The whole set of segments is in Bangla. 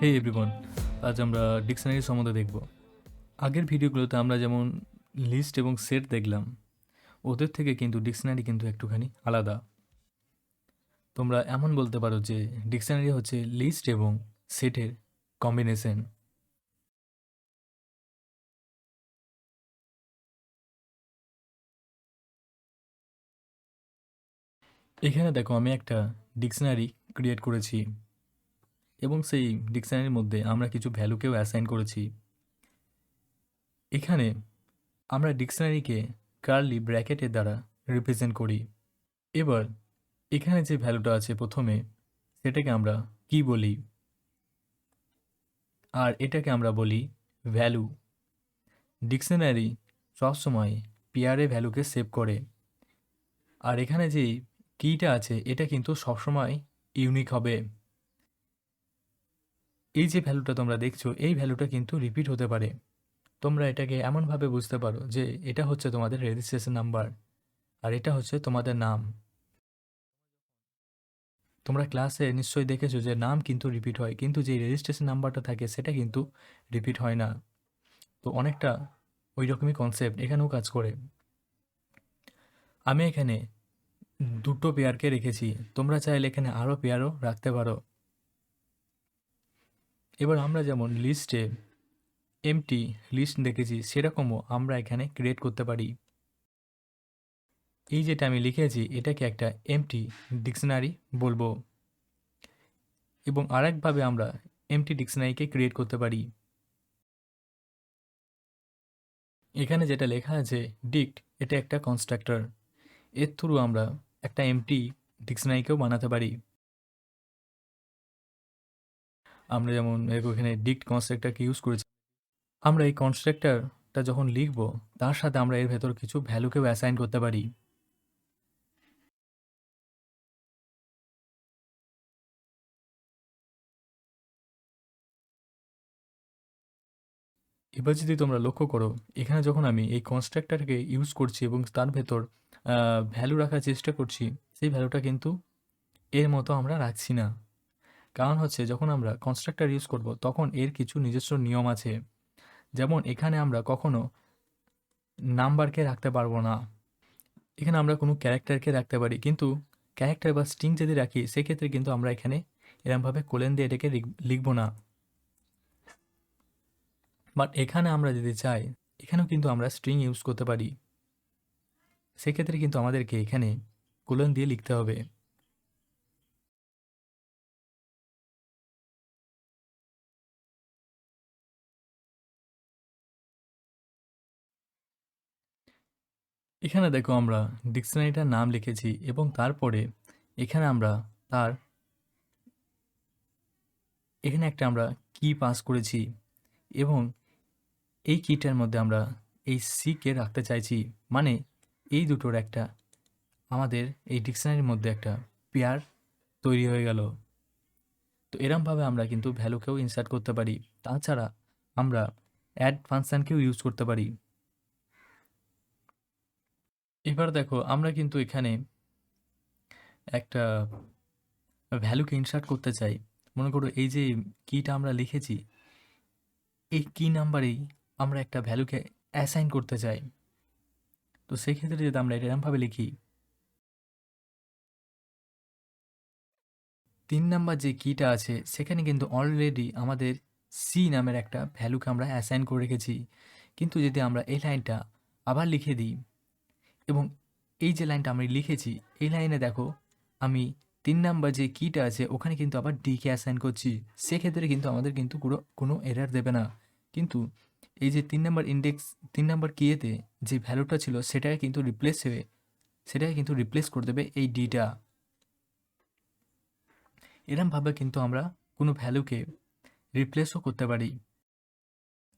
হে এভরিওয়ান, আজ আমরা ডিকশনারি সম্বন্ধে দেখব। আগের ভিডিওগুলোতে আমরা যেমন লিস্ট এবং সেট দেখলাম, ওদের থেকে কিন্তু ডিকশনারি কিন্তু একটুখানি আলাদা। তোমরা এমন বলতে পারো যে ডিকশনারি হচ্ছে লিস্ট এবং সেটের কম্বিনেশন। এখানে দেখো আমি একটা ডিকশনারি ক্রিয়েট করেছি এবং সেই ডিকশনারির মধ্যে আমরা কিছু ভ্যালুকেও অ্যাসাইন করেছি। এখানে আমরা ডিকশনারিকে কার্লি ব্র্যাকেটের দ্বারা রিপ্রেজেন্ট করি। এবার এখানে যে ভ্যালুটা আছে প্রথমে, সেটাকে আমরা কি বলি, আর এটাকে আমরা বলি ভ্যালু। ডিকশনারি সবসময় পেয়ারে ভ্যালুকে সেভ করে, আর এখানে যে কিটা আছে এটা কিন্তু সবসময় ইউনিক হবে। এই যে ভ্যালুটা তোমরা দেখছো, এই ভ্যালুটা কিন্তু রিপিট হতে পারে। তোমরা এটাকে এমনভাবে বুঝতে পারো যে এটা হচ্ছে তোমাদের রেজিস্ট্রেশন নাম্বার, আর এটা হচ্ছে তোমাদের নাম। তোমরা ক্লাসে নিশ্চয়ই দেখেছো যে নাম কিন্তু রিপিট হয়, কিন্তু যে রেজিস্ট্রেশন নাম্বারটা থাকে সেটা কিন্তু রিপিট হয় না। তো অনেকটা ওই রকমই কনসেপ্ট এখানেও কাজ করে। আমি এখানে দুটো পেয়ারকে রেখেছি, তোমরা চাইলে এখানে আরও পেয়ারও রাখতে পারো। এবার আমরা যেমন লিস্টে এমটি লিস্ট দেখেছি, সেরকমও আমরা এখানে ক্রিয়েট করতে পারি। এই যেটা আমি লিখেছি এটাকে একটা এমটি ডিকশনারি বলবো, এবং আরেকভাবে আমরা এমটি ডিকশনারিকে ক্রিয়েট করতে পারি। এখানে যেটা লেখা আছে ডিক্ট, এটা একটা কনস্ট্রাক্টর। এর থ্রু আমরা একটা এমটি ডিকশনারিকেও বানাতে পারি। আমরা যেমন এখানে ডিক্ট কনস্ট্রাক্টরকে ইউজ করেছি। আমরা এই কনস্ট্রাক্টরটা যখন লিখব, তার সাথে আমরা এর ভেতর কিছু ভ্যালুকেও অ্যাসাইন করতে পারি। এবার যদি তোমরা লক্ষ্য করো, এখানে যখন আমি এই কনস্ট্রাক্টরকে ইউজ করছি এবং তার ভেতর ভ্যালু রাখার চেষ্টা করছি, সেই ভ্যালুটা কিন্তু এর মতো আমরা রাখছি না। কারণ হচ্ছে যখন আমরা কনস্ট্রাক্টর ইউজ করব, তখন এর কিছু নিজস্ব নিয়ম আছে। যেমন এখানে আমরা কখনো নাম্বারকে রাখতে পারবো না। এখানে আমরা কোনো ক্যারেক্টারকে রাখতে পারি, কিন্তু ক্যারেক্টার বা স্ট্রিং যদি রাখি সেক্ষেত্রে কিন্তু আমরা এখানে এরমভাবে কোলেন দিয়ে এটাকে লিখবো না। বাট এখানে আমরা যদি চাই, এখানেও কিন্তু আমরা স্ট্রিং ইউজ করতে পারি। সেক্ষেত্রে কিন্তু আমাদেরকে এখানে কোলন দিয়ে লিখতে হবে। এখানে দেখো আমরা ডিকশনারিটার নাম লিখেছি এবং তারপরে এখানে আমরা তার এখানে একটা আমরা কি পাস করেছি, এবং এই কিটার মধ্যে আমরা এই সিকে রাখতে চাইছি। মানে এই দুটোর একটা আমাদের এই ডিকশনারির মধ্যে একটা পেয়ার তৈরি হয়ে গেল। তো এরমভাবে আমরা কিন্তু ভ্যালুকেও ইনসার্ট করতে পারি। তাছাড়া আমরা অ্যাড ফাংশনকেও ইউজ করতে পারি। এবার দেখো আমরা কিন্তু এখানে একটা ভ্যালুকে ইনসার্ট করতে চাই। মনে করো এই যে কিটা আমরা লিখেছি, এই কি নাম্বারেই আমরা একটা ভ্যালুকে অ্যাসাইন করতে চাই। তো সেক্ষেত্রে যদি আমরা এটা এরমভাবে লিখি, 3 নাম্বার যে কিটা আছে সেখানে কিন্তু অলরেডি আমাদের সি নামের একটা ভ্যালুকে আমরা অ্যাসাইন করে রেখেছি। কিন্তু যদি আমরা এই লাইনটা আবার লিখে দিই, এবং এই যে লাইনটা আমি লিখেছি এই লাইনে দেখো আমি 3 নাম্বার যে কিটা আছে ওখানে কিন্তু আবার ডিকে অ্যাসাইন করছি, সেক্ষেত্রে কিন্তু আমাদের কিন্তু কোনো এরার দেবে না। কিন্তু এই যে 3 নাম্বার ইন্ডেক্স 3 নাম্বার কিয়েতে যে ভ্যালুটা ছিল সেটাকে কিন্তু রিপ্লেস করে দেবে এই ডিটা। এরমভাবে কিন্তু আমরা কোনো ভ্যালুকে রিপ্লেসও করতে পারি।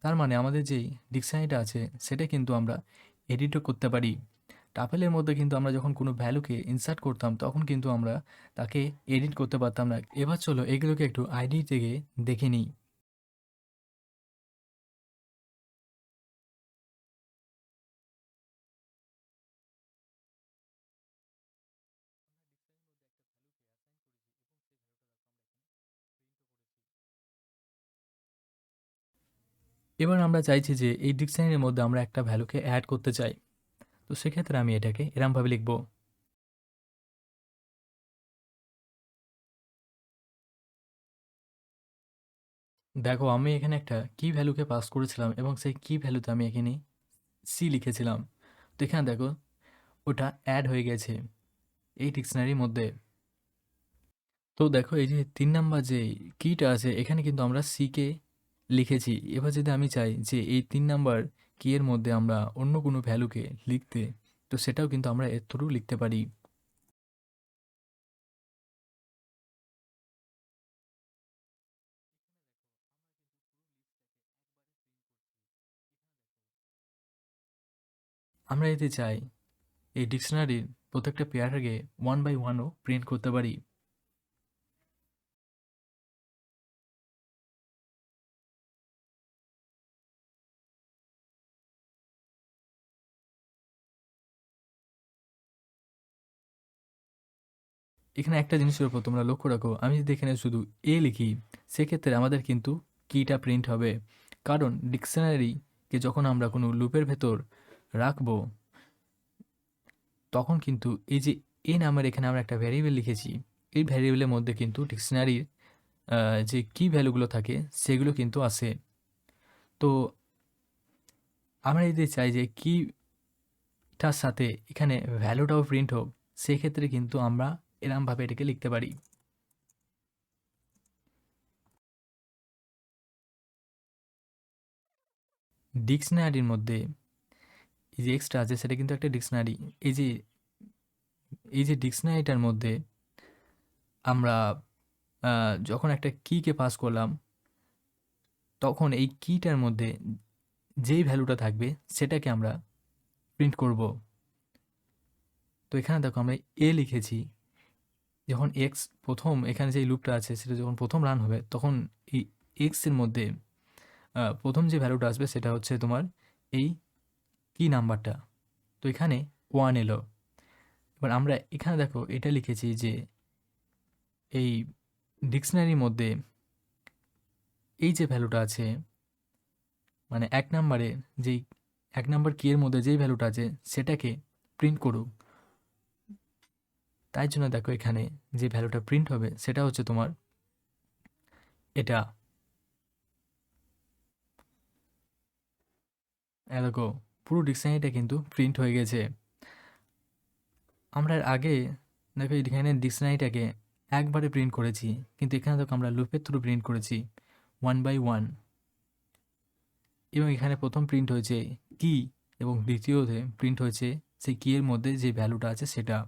তার মানে আমাদের যেই ডিকশনারিটা আছে সেটা কিন্তু আমরা এডিটও করতে পারি। টাপেলের মধ্যে কিন্তু আমরা যখন কোনো ভ্যালুকে ইনসার্ট করতাম তখন কিন্তু আমরা তাকে এডিট করতে পারতাম না। এবার চলো এগুলোকে একটু আইডি থেকে দেখে নিই। এবার আমরা চাইছি যে এই ডিকশনারির মধ্যে আমরা একটা ভ্যালুকে অ্যাড করতে চাই। তো সেক্ষেত্রে আমি এটাকে এরমভাবে লিখব। দেখো আমি এখানে একটা কি ভ্যালুকে পাস করেছিলাম এবং সেই কি ভ্যালুতে আমি এখানে সি লিখেছিলাম। তো এখানে দেখো ওটা অ্যাড হয়ে গেছে এই ডিকশনারির মধ্যে। তো দেখো এই যে ৩ নাম্বার যে কিটা আছে এখানে কিন্তু আমরা সিকে লিখেছি। এবার যদি আমি চাই যে এই ৩ নাম্বার কি এর মধ্যে আমরা অন্য কোনো ভ্যালুকে লিখতে, তো সেটাও কিন্তু আমরা এর থ্রু লিখতে পারি। আমরা যদি চাই এই ডিকশনারির প্রত্যেকটা পেয়ারকে 1 বাই 1ও প্রিন্ট করতে পারি। এখানে একটা জিনিসের উপর তোমরা লক্ষ্য রাখো, আমি যদি এখানে শুধু এ লিখি সেক্ষেত্রে আমাদের কিন্তু কিটা প্রিন্ট হবে। কারণ ডিকশনারিকে যখন আমরা কোনো লুপের ভেতর রাখবো তখন কিন্তু এই যে এ নামের এখানে আমরা একটা ভ্যারিয়েবল লিখেছি, এই ভ্যারিয়েবলের মধ্যে কিন্তু ডিকশনারির যে কি ভ্যালুগুলো থাকে সেগুলো কিন্তু আসে। তো আমরা যদি চাই যে কিটার সাথে এখানে ভ্যালুটাও প্রিন্ট হোক, সেক্ষেত্রে কিন্তু আমরা এরমভাবে এটাকে লিখতে পারি। ডিকশনারির মধ্যে এই যে এক্সট্রা আছে সেটা কিন্তু একটা ডিকশনারি। এই যে ডিকশনারিটার মধ্যে আমরা যখন একটা কিকে পাস করলাম তখন এই কিটার মধ্যে যেই ভ্যালুটা থাকবে সেটাকে আমরা প্রিন্ট করব। তো এখানে দেখো আমরা এ লিখেছি, যখন এক্স প্রথম এখানে যে লুপটা আছে সেটা যখন প্রথম রান হবে তখন এই এক্সের মধ্যে প্রথম যে ভ্যালুটা আসবে সেটা হচ্ছে তোমার এই কি নাম্বারটা। তো এখানে 1 এলো। এবার আমরা এখানে দেখো এটা লিখেছি যে এই ডিকশনারির মধ্যে এই যে ভ্যালুটা আছে মানে ১ নাম্বারে যেই ১ নাম্বার কি এর মধ্যে যেই ভ্যালুটা আছে সেটাকে প্রিন্ট করুক। তাই জন্য দেখো এখানে যে ভ্যালুটা প্রিন্ট হবে সেটা হচ্ছে তোমার এটা। দেখো পুরো ডিকশনারিটা কিন্তু প্রিন্ট হয়ে গেছে। আমরা এর আগে দেখো এখানে ডিকশনারিটাকে একবারে প্রিন্ট করেছি, কিন্তু এখানে দেখো আমরা লুপের থ্রু প্রিন্ট করেছি 1 বাই 1। এবং এখানে প্রথম প্রিন্ট হয়েছে কি এবং দ্বিতীয়তে প্রিন্ট হয়েছে সেই কি এর মধ্যে যে ভ্যালুটা আছে সেটা।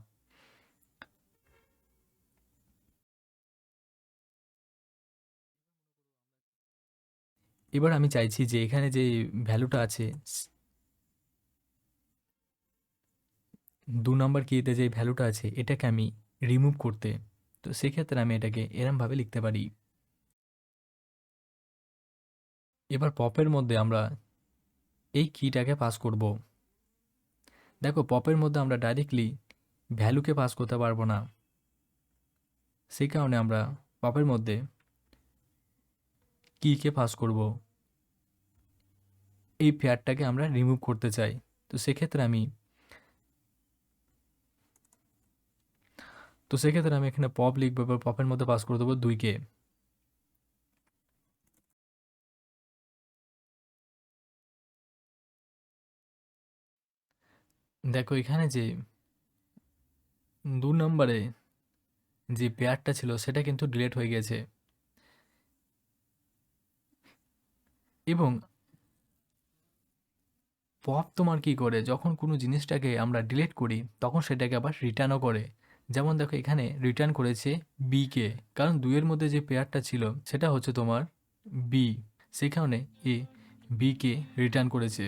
এবার আমি চাইছি যে এখানে যে ভ্যালুটা আছে ২ নম্বর কিতে যে ভ্যালুটা আছে এটাকে আমি রিমুভ করতে। তো সেক্ষেত্রে আমি এটাকে এরমভাবে লিখতে পারি। এবার পপের মধ্যে আমরা এই কিটাকে পাস করব। দেখো পপের মধ্যে আমরা ডাইরেক্টলি ভ্যালুকে পাস করতে পারবো না, সেই কারণে আমরা পপের মধ্যে কিকে পাস করব। এই পেয়ারটাকে আমরা রিমুভ করতে চাই। তো সেক্ষেত্রে আমি এখানে পপ লিখবো, এবার পপের মধ্যে পাস করে দেবো 2কে। দেখো এখানে যে 2 নম্বরে যে পেয়ারটা ছিল সেটা কিন্তু ডিলিট হয়ে গেছে। এবং পপ তোমার কি করে, যখন কোনো জিনিসটাকে আমরা ডিলিট করি তখন সেটাকে আবার রিটার্নও করে। যেমন দেখো এখানে রিটার্ন করেছে বিকে, কারণ 2 এর মধ্যে যে পেয়ারটা ছিল সেটা হচ্ছে তোমার বি, সেই কারণে এ বিকে রিটার্ন করেছে।